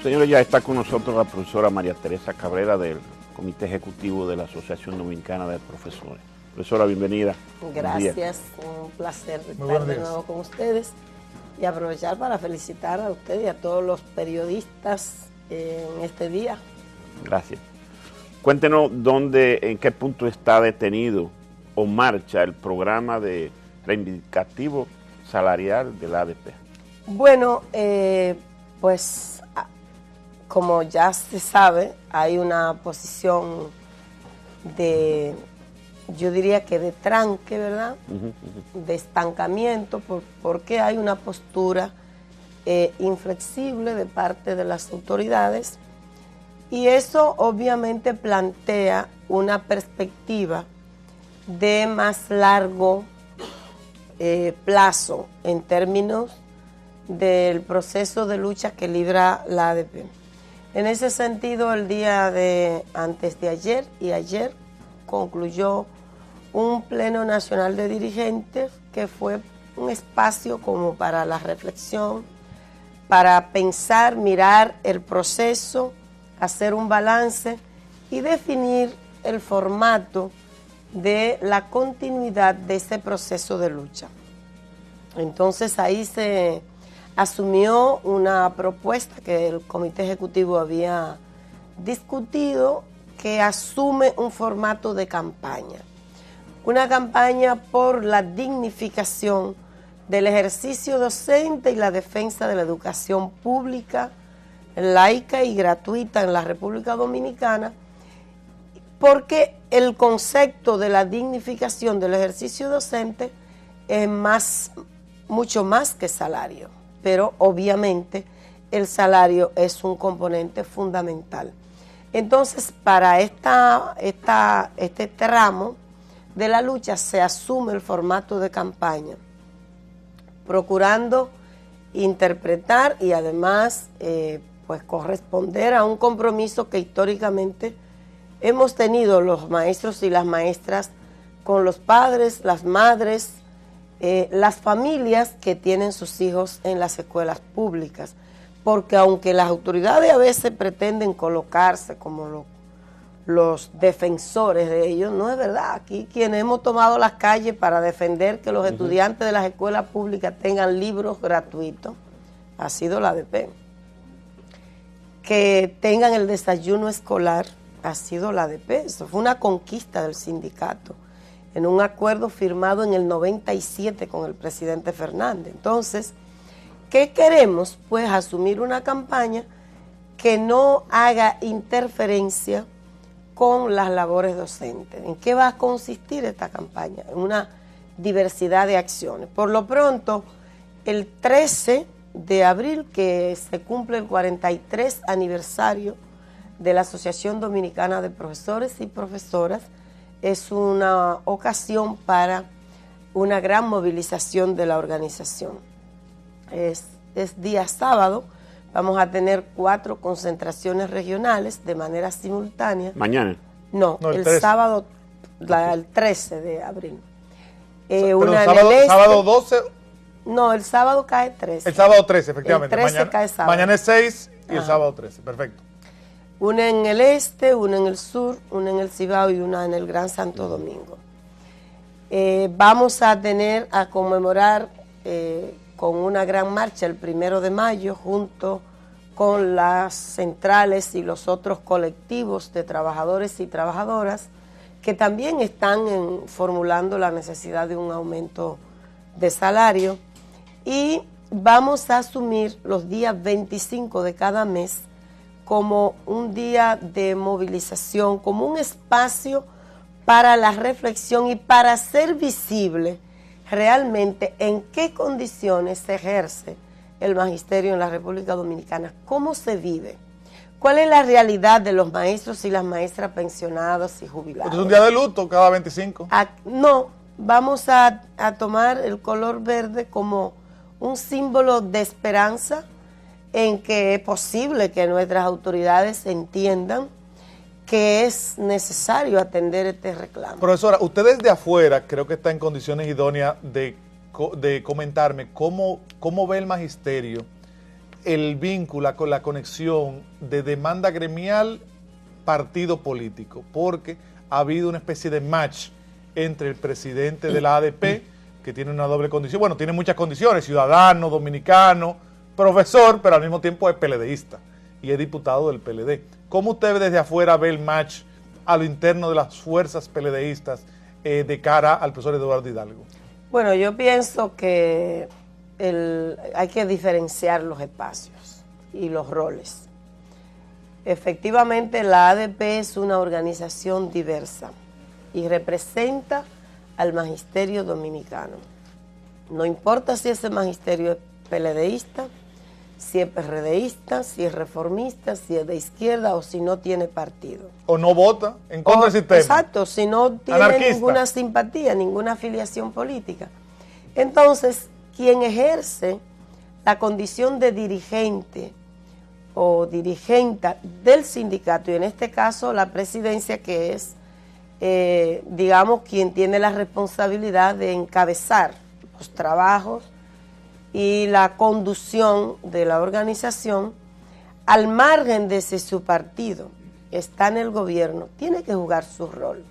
Señores, ya está con nosotros la profesora María Teresa Cabrera del Comité Ejecutivo de la Asociación Dominicana de Profesores. Profesora, bienvenida. Gracias, un placer estar de nuevo con ustedes y aprovechar para felicitar a usted y a todos los periodistas en este día. Gracias. Cuéntenos en qué punto está detenido o marcha el programa de reivindicativo salarial de la ADP. Bueno, pues como ya se sabe, hay una posición de, yo diría que de tranque, ¿verdad? De estancamiento, porque hay una postura inflexible de parte de las autoridades, y eso obviamente plantea una perspectiva de más largo plazo en términos del proceso de lucha que libra la ADP. En ese sentido, el día de antes de ayer y ayer concluyó un pleno nacional de dirigentes que fue un espacio como para la reflexión, para pensar, mirar el proceso, hacer un balance y definir el formato de la continuidad de ese proceso de lucha. Entonces ahí se asumió una propuesta que el Comité Ejecutivo había discutido, que asume un formato de campaña. Una campaña por la dignificación del ejercicio docente y la defensa de la educación pública, laica y gratuita en la República Dominicana, porque el concepto de la dignificación del ejercicio docente es mucho más que salario, pero obviamente el salario es un componente fundamental. Entonces, para este tramo de la lucha se asume el formato de campaña, procurando interpretar y además pues corresponder a un compromiso que históricamente hemos tenido los maestros y las maestras con los padres, las madres, las familias que tienen sus hijos en las escuelas públicas, porque aunque las autoridades a veces pretenden colocarse como los defensores de ellos, no es verdad. Aquí quienes hemos tomado las calles para defender que los estudiantes de las escuelas públicas tengan libros gratuitos ha sido la ADP. Que tengan el desayuno escolar ha sido la ADP. Eso fue una conquista del sindicato en un acuerdo firmado en el 97 con el presidente Fernández. Entonces, ¿qué queremos? Pues asumir una campaña que no haga interferencia con las labores docentes. ¿En qué va a consistir esta campaña? En una diversidad de acciones. Por lo pronto, el 13 de abril, que se cumple el 43 aniversario de la Asociación Dominicana de Profesores y Profesoras, es una ocasión para una gran movilización de la organización. Es día sábado, vamos a tener 4 concentraciones regionales de manera simultánea. ¿Mañana? No, el sábado, el 13 de abril. Una sábado 12. No, el sábado cae 13. El sábado 13, efectivamente. El 13 cae sábado. Mañana es 6 y el sábado 13, perfecto. Una en el este, una en el sur, una en el Cibao y una en el Gran Santo Domingo. Vamos a conmemorar con una gran marcha el 1 de mayo junto con las centrales y los otros colectivos de trabajadores y trabajadoras que también están formulando la necesidad de un aumento de salario, y vamos a asumir los días 25 de cada mes como un día de movilización, como un espacio para la reflexión y para hacer visible realmente en qué condiciones se ejerce el magisterio en la República Dominicana, cómo se vive, cuál es la realidad de los maestros y las maestras pensionados y jubilados. ¿Es un día de luto cada 25? No, vamos a tomar el color verde como un símbolo de esperanza en que es posible que nuestras autoridades entiendan que es necesario atender este reclamo. Profesora, usted desde afuera creo que está en condiciones idóneas de comentarme cómo ve el magisterio el vínculo con la conexión de demanda gremial partido político, porque ha habido una especie de match entre el presidente de la ADP, que tiene una doble condición, bueno, tiene muchas condiciones, ciudadano, dominicano, profesor, pero al mismo tiempo es PLDista y es diputado del PLD. ¿Cómo usted desde afuera ve el match a lo interno de las fuerzas PLDistas de cara al profesor Eduardo Hidalgo? Bueno, yo pienso que hay que diferenciar los espacios y los roles. Efectivamente, la ADP es una organización diversa y representa al magisterio dominicano. No importa si ese magisterio es PLDista, si es PRDista, si es reformista, si es de izquierda o si no tiene partido. O no vota en contra del sistema. Exacto, si no tiene Anarquista. ninguna simpatía, ninguna afiliación política. Entonces, quien ejerce la condición de dirigente o dirigenta del sindicato, y en este caso la presidencia, que es, digamos, quien tiene la responsabilidad de encabezar los trabajos y la conducción de la organización, al margen de si su partido está en el gobierno, tiene que jugar su rol,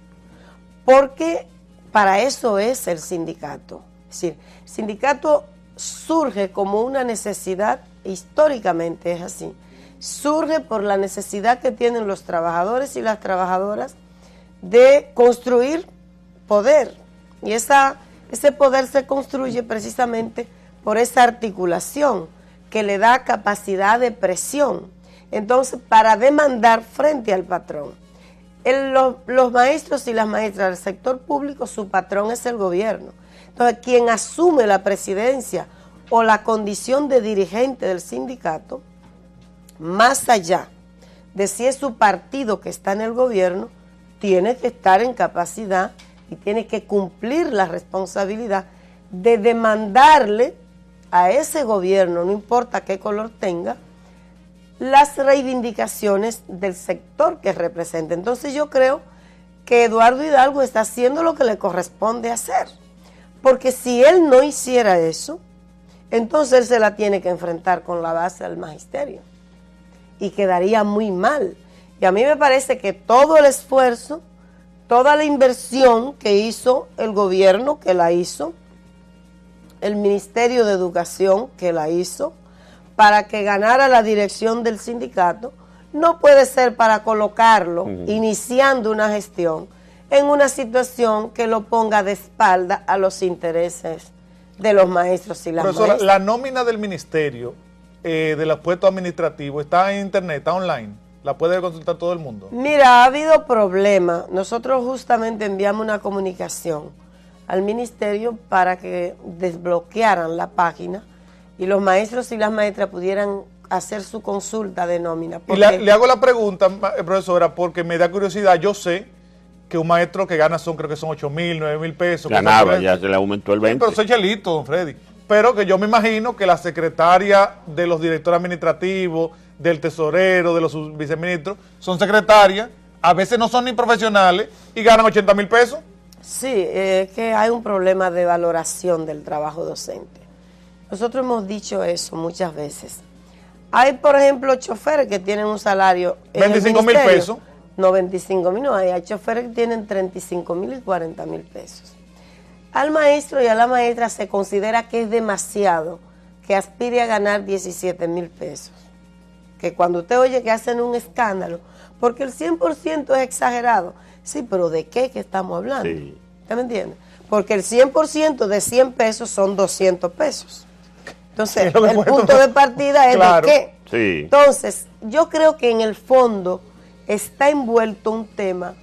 porque para eso es el sindicato. Es decir, el sindicato surge como una necesidad, históricamente es así, surge por la necesidad que tienen los trabajadores y las trabajadoras de construir poder, y ese poder se construye precisamente por esa articulación que le da capacidad de presión, entonces para demandar frente al patrón. Los maestros y las maestras del sector público, su patrón es el gobierno. Entonces, quien asume la presidencia o la condición de dirigente del sindicato, más allá de si es su partido que está en el gobierno, tiene que estar en capacidad y tiene que cumplir la responsabilidad de demandarle a ese gobierno, no importa qué color tenga, las reivindicaciones del sector que representa. Entonces yo creo que Eduardo Hidalgo está haciendo lo que le corresponde hacer, porque si él no hiciera eso, entonces él se la tiene que enfrentar con la base del magisterio y quedaría muy mal. Y a mí me parece que todo el esfuerzo, toda la inversión que hizo el gobierno, que la hizo, el Ministerio de Educación, que la hizo, para que ganara la dirección del sindicato, no puede ser para colocarlo, iniciando una gestión, en una situación que lo ponga de espalda a los intereses de los maestros y las Profesora, maestras. la nómina del ministerio de los puestos administrativos está en internet, está online, la puede consultar todo el mundo. Mira, ha habido problemas. Nosotros justamente enviamos una comunicación al ministerio para que desbloquearan la página y los maestros y las maestras pudieran hacer su consulta de nómina. Y le hago la pregunta, profesora, porque me da curiosidad. Yo sé que un maestro que gana creo que son 8,000, 9,000 pesos. Ganaba, ya se le aumentó el 20. Pero soy chelito, don Freddy. Pero que yo me imagino que la secretaria de los directores administrativos, del tesorero, de los viceministros, son secretarias, a veces no son ni profesionales y ganan 80,000 pesos. Sí, es que hay un problema de valoración del trabajo docente. Nosotros hemos dicho eso muchas veces. Hay, por ejemplo, choferes que tienen un salario... 25,000 pesos. No, 25,000 no hay. Hay choferes que tienen 35,000 y 40,000 pesos. Al maestro y a la maestra se considera que es demasiado que aspire a ganar 17,000 pesos. Que cuando usted oye que hacen un escándalo, porque el 100% es exagerado. Sí, pero ¿de qué que estamos hablando? Sí. ¿Usted me entiende? Porque el 100% de 100 pesos son 200 pesos. Entonces, el punto de partida es claro. ¿de qué? Sí. Entonces, yo creo que en el fondo está envuelto un tema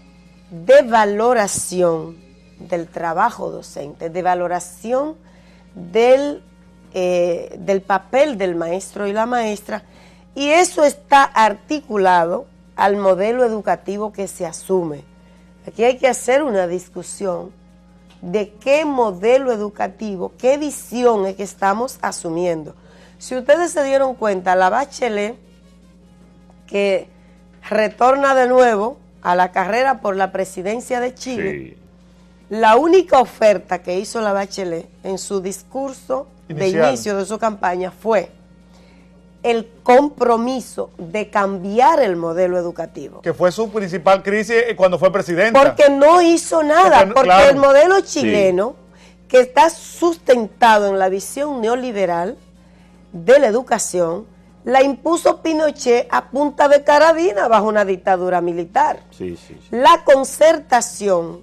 de valoración del trabajo docente, de valoración del papel del maestro y la maestra, y eso está articulado al modelo educativo que se asume. Aquí hay que hacer una discusión de qué modelo educativo, qué visión es que estamos asumiendo. Si ustedes se dieron cuenta, la Bachelet, que retorna de nuevo a la carrera por la presidencia de Chile, la única oferta que hizo la Bachelet en su discurso de inicio de su campaña fue: el compromiso de cambiar el modelo educativo. Que fue su principal crisis cuando fue presidenta. Porque no hizo nada, porque claro, el modelo chileno, que está sustentado en la visión neoliberal de la educación, la impuso Pinochet a punta de carabina bajo una dictadura militar. Sí, sí, sí. La concertación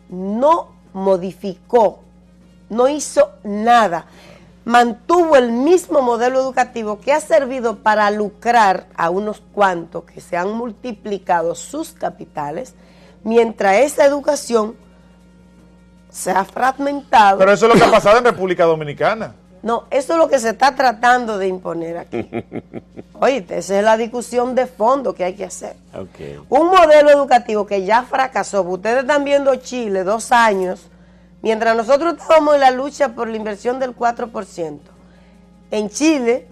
no modificó, no hizo nada, mantuvo el mismo modelo educativo que ha servido para lucrar a unos cuantos que se han multiplicado sus capitales, mientras esa educación se ha fragmentado. Pero eso es lo que ha pasado en República Dominicana. No, eso es lo que se está tratando de imponer aquí. Oíste, esa es la discusión de fondo que hay que hacer. Okay. Un modelo educativo que ya fracasó. Ustedes están viendo Chile 2 años, mientras nosotros estábamos en la lucha por la inversión del 4%. En Chile,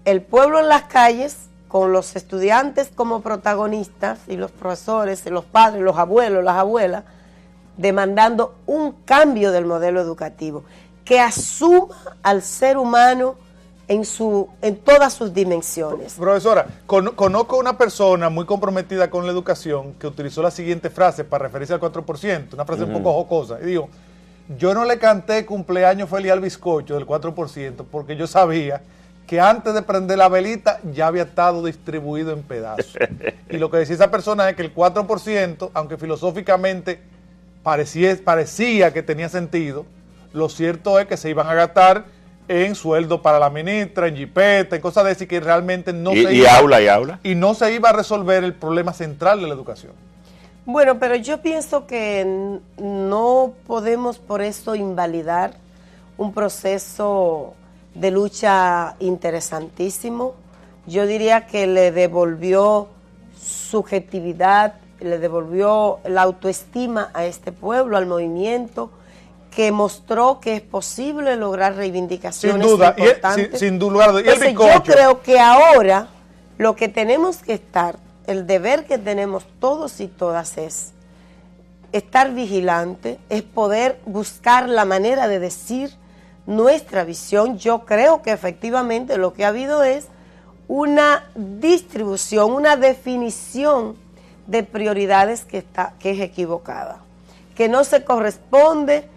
el pueblo en las calles, con los estudiantes como protagonistas, y los profesores, y los padres, los abuelos, las abuelas, demandando un cambio del modelo educativo que asuma al ser humano en todas sus dimensiones. Profesora, conozco una persona muy comprometida con la educación que utilizó la siguiente frase para referirse al 4%, una frase un poco jocosa, y dijo: yo no le canté cumpleaños feliz al bizcocho del 4% porque yo sabía que antes de prender la velita ya había estado distribuido en pedazos. Y lo que decía esa persona es que el 4%, aunque filosóficamente parecía que tenía sentido, lo cierto es que se iban a gastar en sueldo para la ministra, en jipeta, en cosas de esas, que realmente no y no se iba a resolver el problema central de la educación. Bueno, pero yo pienso que no podemos por eso invalidar un proceso de lucha interesantísimo. Yo diría que le devolvió subjetividad, le devolvió la autoestima a este pueblo, al movimiento, que mostró que es posible lograr reivindicaciones importantes. Sin duda. ¿Y el bizcocho? Yo creo que ahora lo que tenemos que estar, el deber que tenemos todos y todas es estar vigilantes, es poder buscar la manera de decir nuestra visión. Yo creo que efectivamente lo que ha habido es una distribución, una definición de prioridades que es equivocada, que no se corresponde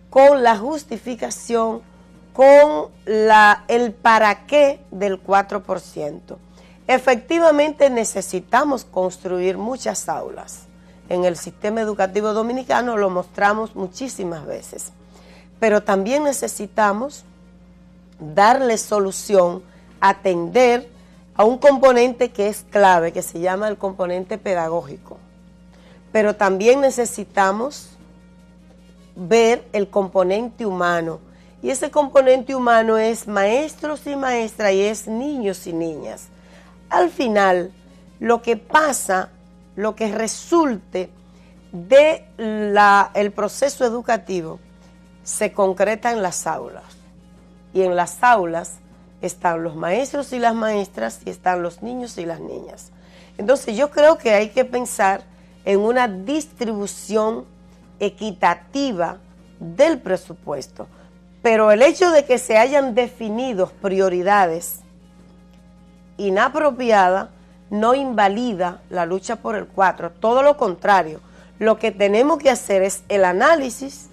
con la justificación, con el para qué del 4%. Efectivamente necesitamos construir muchas aulas. En el sistema educativo dominicano lo mostramos muchísimas veces, pero también necesitamos darle solución, atender a un componente que es clave, que se llama el componente pedagógico. Pero también necesitamos ver el componente humano, y ese componente humano es maestros y maestras, y es niños y niñas. Al final, lo que pasa, lo que resulte de el proceso educativo se concreta en las aulas, y en las aulas están los maestros y las maestras, y están los niños y las niñas. Entonces yo creo que hay que pensar en una distribución equitativa del presupuesto, pero el hecho de que se hayan definido prioridades inapropiadas no invalida la lucha por el 4, todo lo contrario. Lo que tenemos que hacer es el análisis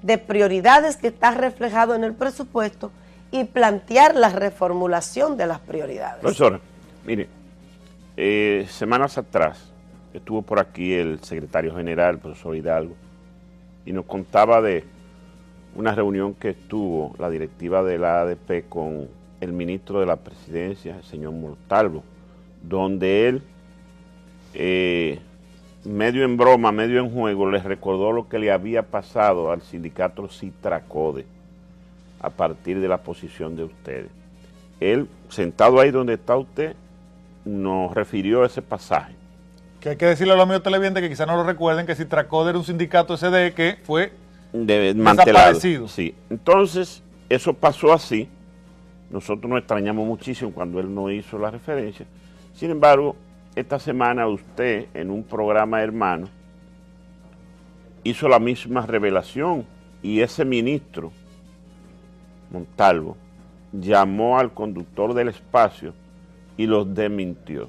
de prioridades que está reflejado en el presupuesto y plantear la reformulación de las prioridades. Profesora, mire, semanas atrás estuvo por aquí el secretario general, el profesor Hidalgo, y nos contaba de una reunión que tuvo la directiva de la ADP con el ministro de la Presidencia, el señor Montalvo, donde él, medio en broma, medio en juego, les recordó lo que le había pasado al sindicato Citracode a partir de la posición de ustedes. Él, sentado ahí donde está usted, nos refirió a ese pasaje. Que hay que decirle a los amigos televidentes que quizás no lo recuerden, que Citracode era un sindicato SD que fue desaparecido. Sí. Entonces, eso pasó así. Nosotros nos extrañamos muchísimo cuando él no hizo la referencia. Sin embargo, esta semana usted, en un programa hermano, hizo la misma revelación, y ese ministro, Montalvo, llamó al conductor del espacio y los desmintió.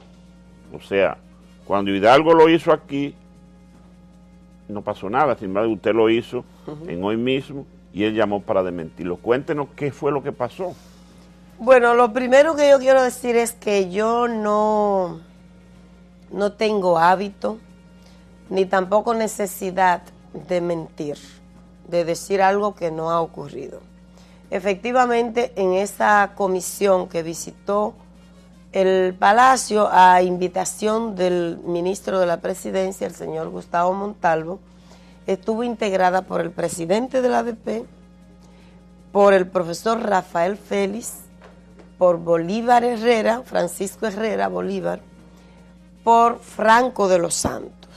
O sea, cuando Hidalgo lo hizo aquí, no pasó nada. Sin embargo, usted lo hizo en Hoy Mismo y él llamó para desmentirlo. Cuéntenos qué fue lo que pasó. Bueno, lo primero que yo quiero decir es que yo no tengo hábito ni tampoco necesidad de mentir, de decir algo que no ha ocurrido. Efectivamente, en esa comisión que visitó el Palacio a invitación del ministro de la Presidencia, el señor Gustavo Montalvo, estuvo integrada por el presidente de la ADP, por el profesor Rafael Félix, por Bolívar Herrera, Francisco Herrera Bolívar, por Franco de los Santos.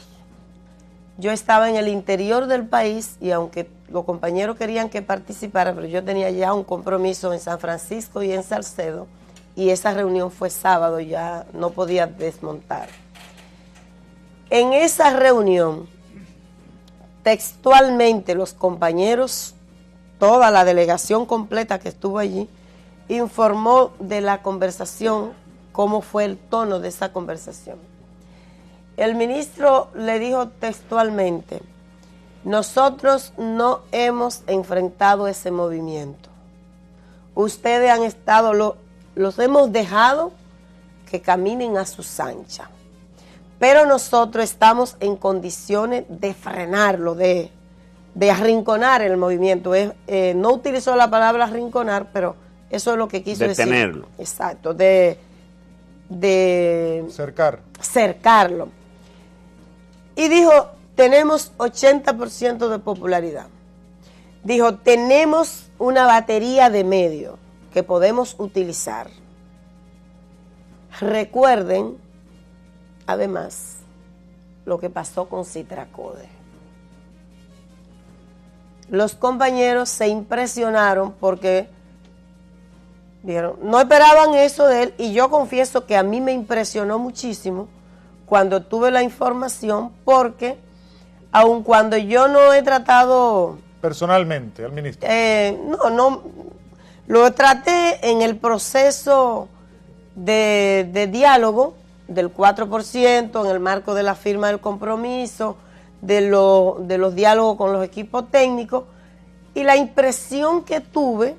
Yo estaba en el interior del país y aunque los compañeros querían que participara, pero yo tenía ya un compromiso en San Francisco y en Salcedo, y esa reunión fue sábado, ya no podía desmontar. En esa reunión, textualmente los compañeros, toda la delegación completa que estuvo allí, informó de la conversación, cómo fue el tono de esa conversación. El ministro le dijo textualmente: nosotros no hemos enfrentado ese movimiento. Ustedes han estado, los hemos dejado que caminen a sus anchas. Pero nosotros estamos en condiciones de frenarlo, de arrinconar el movimiento. No utilizó la palabra arrinconar, pero eso es lo que quiso decir. Detenerlo. Exacto, de cercarlo. Y dijo, tenemos 80% de popularidad. Dijo, tenemos una batería de medios que podemos utilizar. Recuerden, además, lo que pasó con Citracode. Los compañeros se impresionaron porque dijeron, no esperaban eso de él, y yo confieso que a mí me impresionó muchísimo cuando tuve la información, porque aun cuando yo no he tratado personalmente al ministro, no lo traté en el proceso de diálogo del 4%, en el marco de la firma del compromiso, de los diálogos con los equipos técnicos, y la impresión que tuve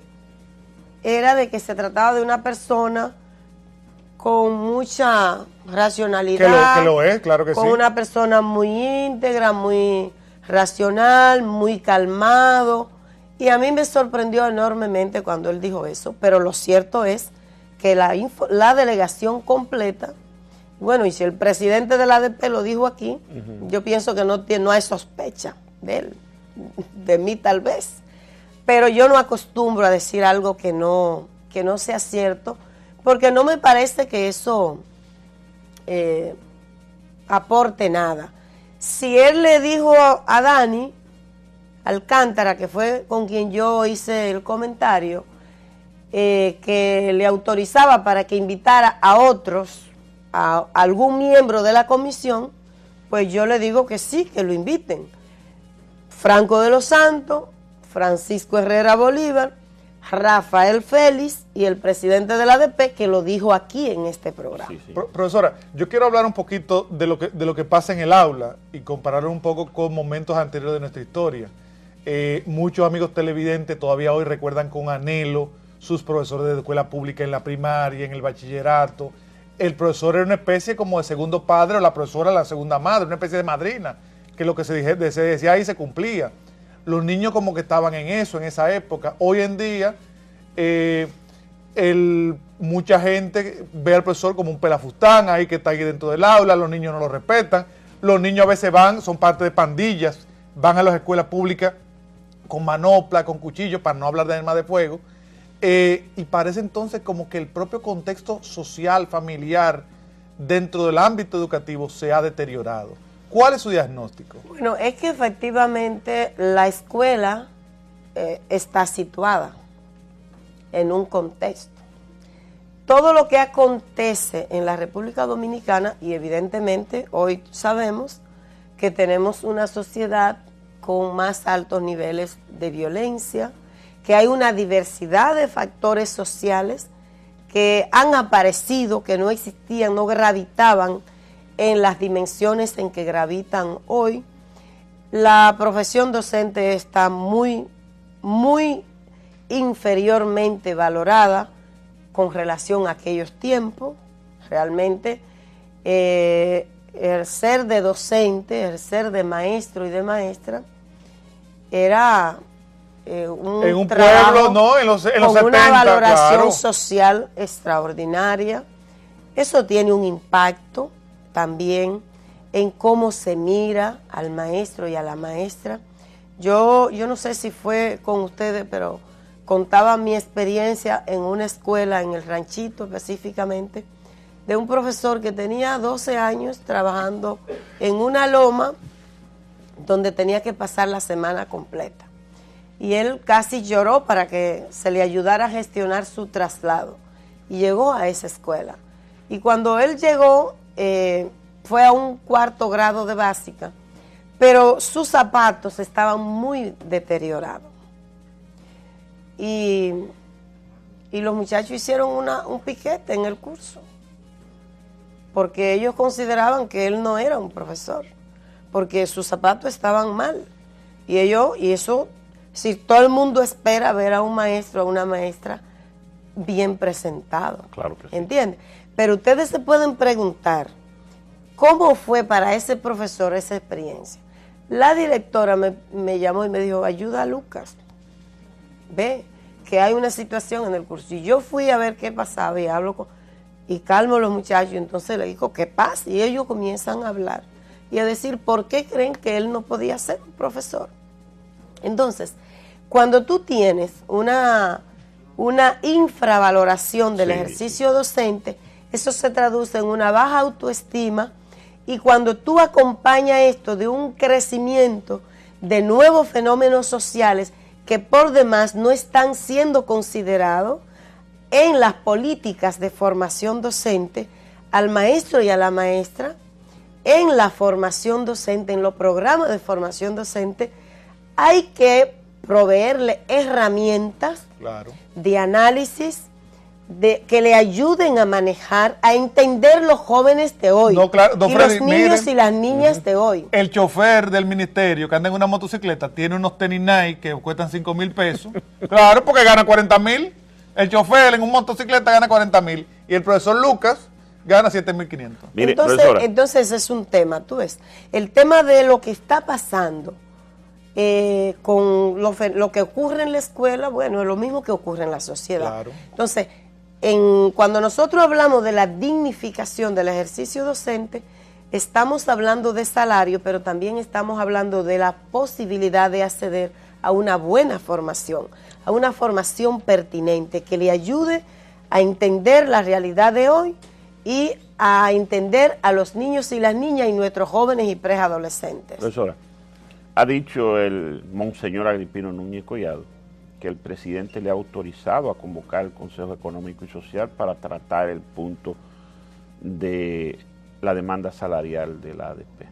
era de que se trataba de una persona con mucha racionalidad. Que lo es, claro que sí. Con una persona muy íntegra, muy racional, muy calmado. Y a mí me sorprendió enormemente cuando él dijo eso, pero lo cierto es que la delegación completa, bueno, y si el presidente de la ADP lo dijo aquí, yo pienso que no hay sospecha de él, de mí tal vez. Pero yo no acostumbro a decir algo que no sea cierto, porque no me parece que eso aporte nada. Si él le dijo a Dani Alcántara, que fue con quien yo hice el comentario, que le autorizaba para que invitara a otros, a algún miembro de la comisión, pues yo le digo que sí, que lo inviten. Franco de los Santos, Francisco Herrera Bolívar, Rafael Félix y el presidente de la ADP, que lo dijo aquí en este programa. Sí, sí. Profesora, yo quiero hablar un poquito de lo que pasa en el aula y compararlo un poco con momentos anteriores de nuestra historia. Muchos amigos televidentes todavía hoy recuerdan con anhelo sus profesores de escuela pública en la primaria, en el bachillerato. El profesor era una especie como de segundo padre, o la profesora la segunda madre, una especie de madrina, que lo que se decía ahí se cumplía. Los niños como que estaban en eso, en esa época. Hoy en día, mucha gente ve al profesor como un pelafustán ahí que está ahí dentro del aula, los niños no lo respetan, los niños a veces son parte de pandillas, van a las escuelas públicas con manopla, con cuchillos, para no hablar de armas de fuego, y parece entonces como que el propio contexto social, familiar, dentro del ámbito educativo se ha deteriorado. ¿Cuál es su diagnóstico? Bueno, es que efectivamente la escuela está situada en un contexto. Todo lo que acontece en la República Dominicana, y evidentemente hoy sabemos que tenemos una sociedad con más altos niveles de violencia, que hay una diversidad de factores sociales que han aparecido, que no existían, no gravitaban en las dimensiones en que gravitan hoy. La profesión docente está muy inferiormente valorada con relación a aquellos tiempos. Realmente el ser de docente, el ser de maestro y de maestra era en un pueblo, ¿no? En los 70, una valoración, claro, social extraordinaria. Eso tiene un impacto también en cómo se mira al maestro y a la maestra. Yo no sé si fue con ustedes, pero contaba mi experiencia en una escuela en el Ranchito específicamente, de un profesor que tenía 12 años trabajando en una loma donde tenía que pasar la semana completa. Y él casi lloró para que se le ayudara a gestionar su traslado. Y llegó a esa escuela. Y cuando él llegó, fue a un 4º grado de básica, pero sus zapatos estaban muy deteriorados. Y los muchachos hicieron un piquete en el curso, porque ellos consideraban que él no era un profesor, porque sus zapatos estaban mal. Y eso, si todo el mundo espera ver a un maestro, a una maestra bien presentado. Claro que sí. ¿Entiendes? Pero ustedes se pueden preguntar, ¿cómo fue para ese profesor esa experiencia? La directora me llamó y me dijo, ayuda a Lucas. Ve que hay una situación en el curso. Y yo fui a ver qué pasaba y hablo y calmo a los muchachos. Entonces le digo, ¿qué pasa? Y ellos comienzan a hablar y a decir, ¿por qué creen que él no podía ser un profesor? Entonces, cuando tú tienes una infravaloración del ejercicio docente, eso se traduce en una baja autoestima, y cuando tú acompañas esto de un crecimiento de nuevos fenómenos sociales que por demás no están siendo considerados en las políticas de formación docente, al maestro y a la maestra, en la formación docente, en los programas de formación docente, hay que proveerle herramientas, claro, de análisis, que le ayuden a manejar, a entender los jóvenes de hoy, no, claro, y Freddy, los niños, miren, y las niñas de hoy. El chofer del ministerio que anda en una motocicleta tiene unos tenis Nike que cuestan 5,000 pesos. Claro, porque gana 40,000. El chofer en una motocicleta gana 40,000 y el profesor Lucas gana 7,500. Entonces es un tema, tú ves, el tema de lo que está pasando con lo que ocurre en la escuela, bueno, es lo mismo que ocurre en la sociedad. Claro. Entonces, cuando nosotros hablamos de la dignificación del ejercicio docente, estamos hablando de salario, pero también estamos hablando de la posibilidad de acceder a una buena formación, a una formación pertinente que le ayude a entender la realidad de hoy y a entender a los niños y las niñas y nuestros jóvenes y preadolescentes. Profesora, ha dicho el monseñor Agripino Núñez Collado que el presidente le ha autorizado a convocar el Consejo Económico y Social para tratar el punto de la demanda salarial de la ADP.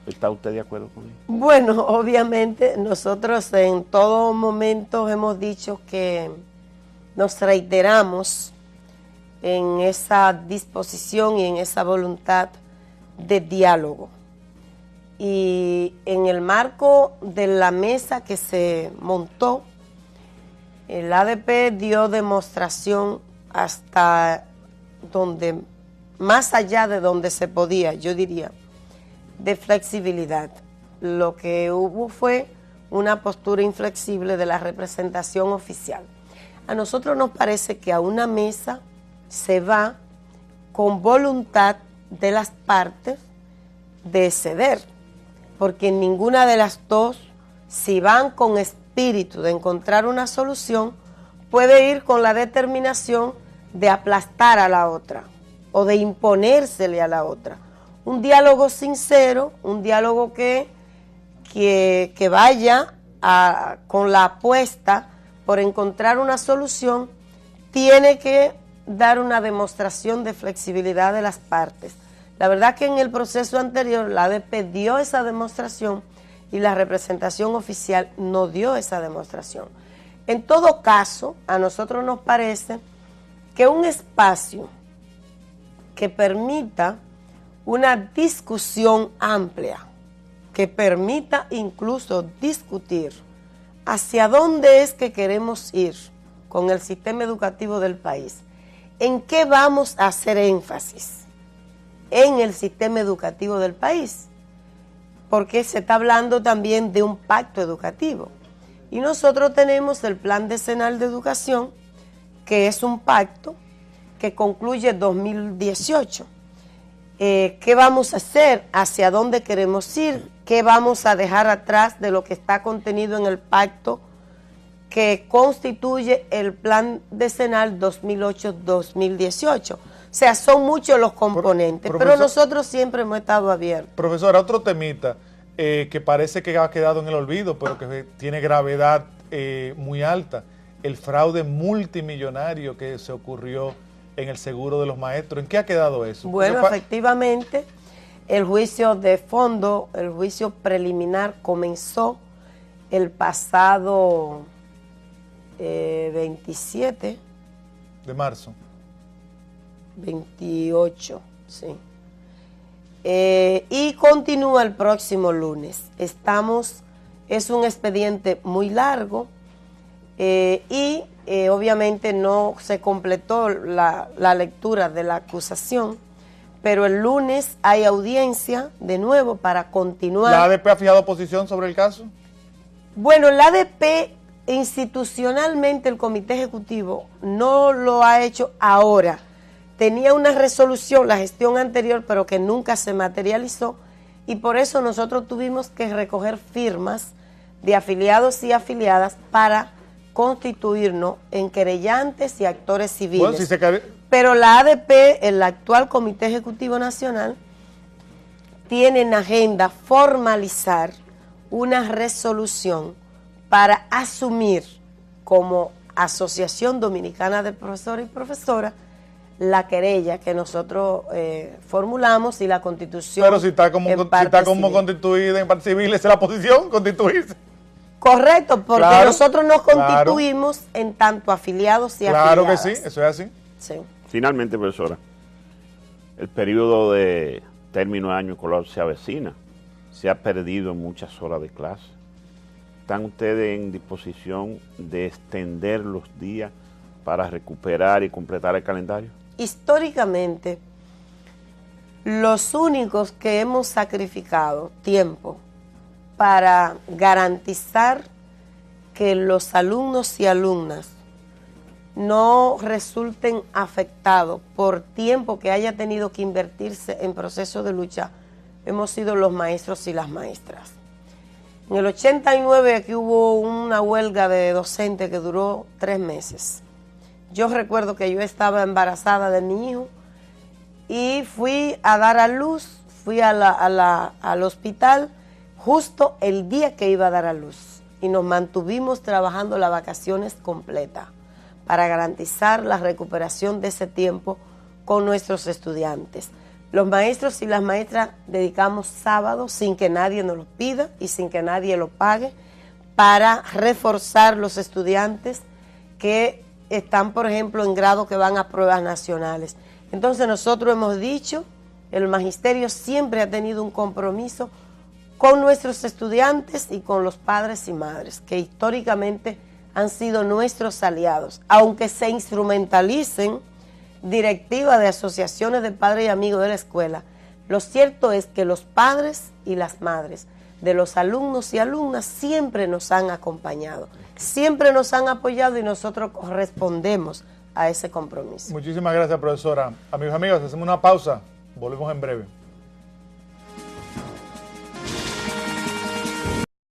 ¿Está usted de acuerdo con eso? Bueno, obviamente nosotros en todo momento hemos dicho que nos reiteramos en esa disposición y en esa voluntad de diálogo. Y en el marco de la mesa que se montó, el ADP dio demostración hasta donde, más allá de donde se podía, yo diría, de flexibilidad. Lo que hubo fue una postura inflexible de la representación oficial. A nosotros nos parece que a una mesa se va con voluntad de las partes de ceder, porque ninguna de las dos, si van con espíritu de encontrar una solución, puede ir con la determinación de aplastar a la otra o de imponérsele a la otra. Un diálogo sincero, un diálogo que vaya con la apuesta por encontrar una solución, tiene que dar una demostración de flexibilidad de las partes. La verdad que en el proceso anterior la ADP dio esa demostración y la representación oficial no dio esa demostración. En todo caso, a nosotros nos parece que un espacio que permita una discusión amplia, que permita incluso discutir hacia dónde es que queremos ir con el sistema educativo del país, en qué vamos a hacer énfasis en el sistema educativo del país, porque se está hablando también de un pacto educativo. Y nosotros tenemos el Plan Decenal de Educación, que es un pacto que concluye 2018. ¿Qué vamos a hacer? ¿Hacia dónde queremos ir? ¿Qué vamos a dejar atrás de lo que está contenido en el pacto que constituye el Plan Decenal 2008-2018? O sea, son muchos los componentes, pero nosotros siempre hemos estado abiertos. Profesora, otro temita que parece que ha quedado en el olvido, pero que tiene gravedad muy alta, el fraude multimillonario que se ocurrió en el seguro de los maestros. ¿En qué ha quedado eso? Bueno, efectivamente, el juicio de fondo, el juicio preliminar comenzó el pasado 27 de marzo. 28, sí. Y continúa el próximo lunes. Es un expediente muy largo y obviamente no se completó la lectura de la acusación, pero el lunes hay audiencia de nuevo para continuar. ¿La ADP ha fijado posición sobre el caso? Bueno, la ADP institucionalmente, el Comité Ejecutivo no lo ha hecho ahora. Tenía una resolución, la gestión anterior, pero que nunca se materializó, y por eso nosotros tuvimos que recoger firmas de afiliados y afiliadas para constituirnos en querellantes y actores civiles. Bueno, pero la ADP, el actual Comité Ejecutivo Nacional, tiene en agenda formalizar una resolución para asumir como Asociación Dominicana de Profesores y Profesoras la querella que nosotros formulamos y la constitución. Pero si está como constituida en parte civil, ¿esa es la posición? ¿Constituirse? Correcto, porque nosotros nos constituimos en tanto afiliados y afiliadas. Claro que sí, eso es así. Sí. Finalmente, profesora, el periodo de término de año escolar se avecina, se ha perdido muchas horas de clase. ¿Están ustedes en disposición de extender los días para recuperar y completar el calendario? Históricamente, los únicos que hemos sacrificado tiempo para garantizar que los alumnos y alumnas no resulten afectados por tiempo que haya tenido que invertirse en proceso de lucha, hemos sido los maestros y las maestras. En el 89 aquí hubo una huelga de docentes que duró 3 meses. Yo recuerdo que yo estaba embarazada de mi hijo y fui a dar a luz, fui al hospital justo el día que iba a dar a luz y nos mantuvimos trabajando las vacaciones completas para garantizar la recuperación de ese tiempo con nuestros estudiantes. Los maestros y las maestras dedicamos sábados sin que nadie nos lo pida y sin que nadie lo pague para reforzar los estudiantes que están, por ejemplo, en grado que van a pruebas nacionales. Entonces nosotros hemos dicho, el magisterio siempre ha tenido un compromiso con nuestros estudiantes y con los padres y madres, que históricamente han sido nuestros aliados, aunque se instrumentalicen directivas de asociaciones de padres y amigos de la escuela. Lo cierto es que los padres y las madres de los alumnos y alumnas siempre nos han acompañado, siempre nos han apoyado y nosotros correspondemos a ese compromiso. Muchísimas gracias, profesora. Amigos y amigas, hacemos una pausa, volvemos en breve.